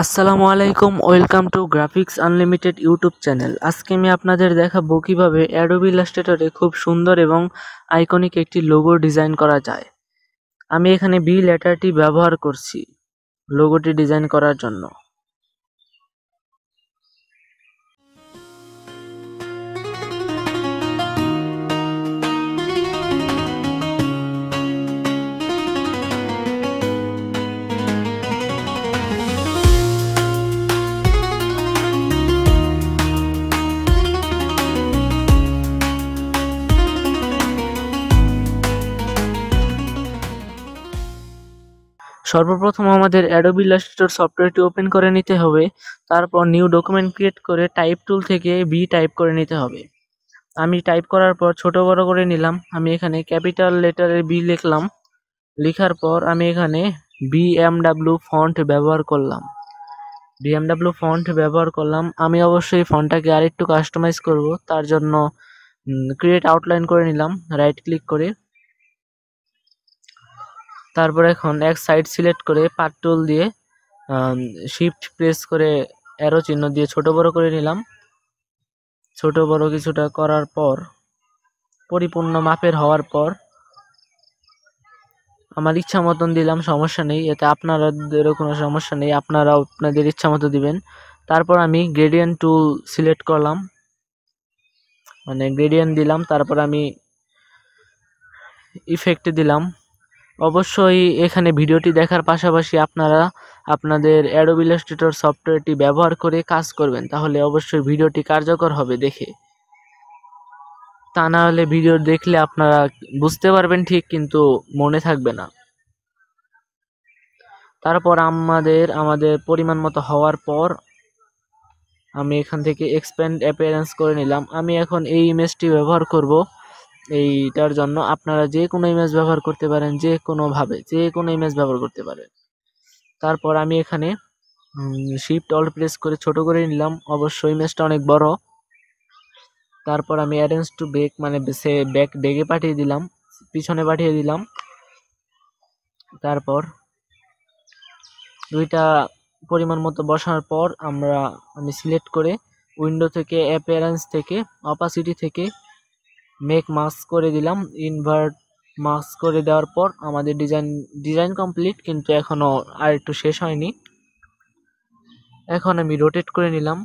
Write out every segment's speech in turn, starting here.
আসসালামু আলাইকুম, welcome to graphics unlimited YouTube channel. আজকে আমি আপনাদের দেখাবো কিভাবে অ্যাডোবি ইলাস্ট্রেটরে খুব সুন্দর এবং আইকনিক একটি লোগো ডিজাইন করা যায়। আমি এখানে বি লেটারটি ব্যবহার করছি লোগোটি ডিজাইন করার জন্য। সর্বপ্রথম আমাদের অ্যাডোবি ইলাস্ট্রেটর সফটওয়্যারটি ওপেন করে নিতে হবে। তারপর নিউ ডকুমেন্ট ক্রিয়েট করে টাইপ টুল থেকে বি টাইপ করে নিতে হবে। আমি টাইপ করার পর ছোট বড় করে নিলাম। আমি এখানে ক্যাপিটাল লেটারে বি লিখলাম। লেখার পর আমি এখানে BMW ফন্ট ব্যবহার করলাম। আমি অবশ্যই ফন্টটাকে আরেকটু কাস্টমাইজ করব। তার জন্য ক্রিয়েট আউটলাইন করে নিলাম রাইট ক্লিক করে। তারপর এখন এক সাইড সিলেক্ট করে পাথ টুল দিয়ে শিফট প্রেস করে অ্যারো চিহ্ন দিয়ে ছোট বড় করে নিলাম। ছোট বড় কিছুটা করার পর পরিপূর্ণ মাপের হওয়ার পর আমার ইচ্ছা মতন দিলাম, সমস্যা নেই, এতে আপনাদেরও কোনো সমস্যা নেই, আপনারাও আপনাদের ইচ্ছা মতো দিবেন। তারপর আমি গ্রেডিয়েন্ট টুল সিলেক্ট করলাম, মানে গ্রেডিয়েন্ট দিলাম। তারপর আমি ইফেক্ট দিলাম। অবশ্যই এখানে ভিডিওটি দেখার পাশাপাশি আপনারা আপনাদের অ্যাডোবি ইলাস্ট্রেটর সফটওয়্যারটি ব্যবহার করে কাজ করবেন, তাহলে অবশ্যই ভিডিওটি কার্যকর হবে দেখে। তা না হলে ভিডিও দেখলে আপনারা বুঝতে পারবেন ঠিক, কিন্তু মনে থাকবে না। তারপর আমাদের পরিমাণ মতো হওয়ার পর আমি এখান থেকে এক্সপ্যান্ড অ্যাপিয়ারেন্স করে নিলাম। আমি এখন এই ইমেজটি ব্যবহার করব এইটার জন্য। আপনারা যে কোনো ইমেজ ব্যবহার করতে পারেন, যে কোনোভাবে যে কোনো ইমেজ ব্যবহার করতে পারেন। তারপর আমি এখানে শিফট অল্ট প্রেস করে ছোট করে নিলাম। অবশ্যই ইমেজটা অনেক বড়। তারপর আমি অ্যারেঞ্জ টু ব্যাক, মানে সে ব্যাগে পাঠিয়ে দিলাম, পিছনে পাঠিয়ে দিলাম। তারপর দুইটা পরিমাণ মতো বসানোর পর আমি সিলেক্ট করে উইন্ডো থেকে অ্যাপিয়ারেন্স থেকে অপাসিটি থেকে মেক মাস্ক করে দিলাম। ইনভার্ট মাস্ক করে দেওয়ার পর আমাদের ডিজাইন কমপ্লিট, কিন্তু এখনো আর একটু শেষ হয়নি। এখন আমি রোটেট করে নিলাম।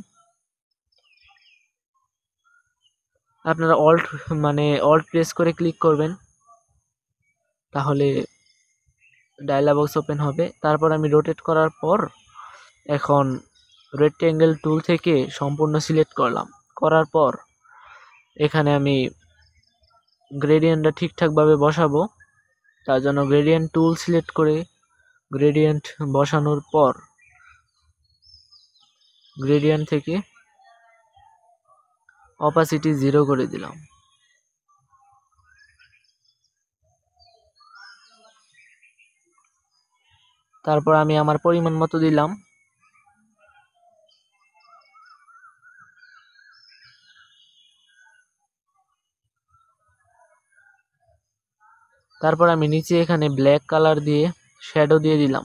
আপনারা অল্ট প্রেস করে ক্লিক করবেন, তাহলে ডায়লগ বক্স ওপেন হবে। তারপর আমি রোটেট করার পর এখন রেক্টেঙ্গেল টুল থেকে সম্পূর্ণ সিলেক্ট করার পর এখানে আমি গ্রেডিয়েন্টটা ঠিকঠাকভাবে বসাবো। তার জন্য গ্রেডিয়েন্ট টুল সিলেক্ট করে গ্রেডিয়েন্ট বসানোর পর গ্রেডিয়েন্ট থেকে অপাসিটি 0 করে দিলাম। তারপর আমি আমার পরিমাণ মতো দিলাম। তারপর আমি নিচে এখানে ব্ল্যাক কালার দিয়ে শ্যাডো দিয়ে দিলাম।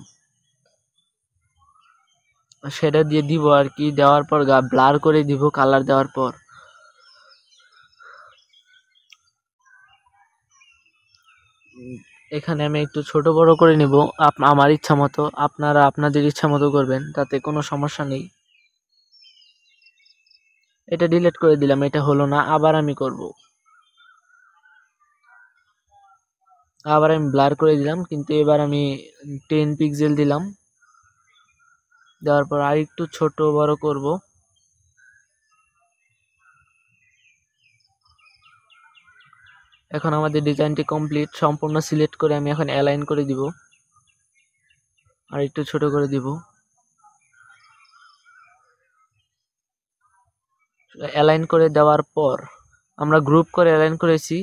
শ্যাডো দিয়ে দিব আর কি, দেওয়ার পর ব্লার করে দিব কালার দেওয়ার পর। এখানে আমি একটু ছোট বড় করে নেব আমার ইচ্ছা মতো। আপনারা আপনাদের ইচ্ছা মতো করবেন, তাতে কোনো সমস্যা নেই। এটা ডিলিট করে দিলাম, এটা হলো না, আবার আমি করব। আবার আমি ব্লার করে দিলাম, কিন্তু এবার আমি 10 পিক্সেল দিলাম। দেওয়ার পর আর একটু ছোট বড় করব। এখন আমাদের ডিজাইনটি কমপ্লিট। সম্পূর্ণ সিলেক্ট করে আমি এখন অ্যালাইন করে দিব, আর একটু ছোট করে দিব। অ্যালাইন করে দেওয়ার পর আমরা গ্রুপ করে অ্যালাইন করেছি।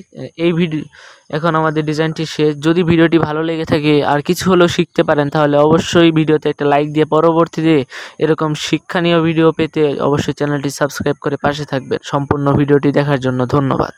এখন আমাদের ডিজাইনটি শেষ। যদি ভিডিওটি ভালো লেগে থাকে আর কিছু হলেও শিখতে পারেন, তাহলে অবশ্যই ভিডিওতে একটা লাইক দিয়ে পরবর্তীতে এরকম শিক্ষণীয় ভিডিও পেতে অবশ্যই চ্যানেলটি সাবস্ক্রাইব করে পাশে থাকবেন। সম্পূর্ণ ভিডিওটি দেখার জন্য ধন্যবাদ।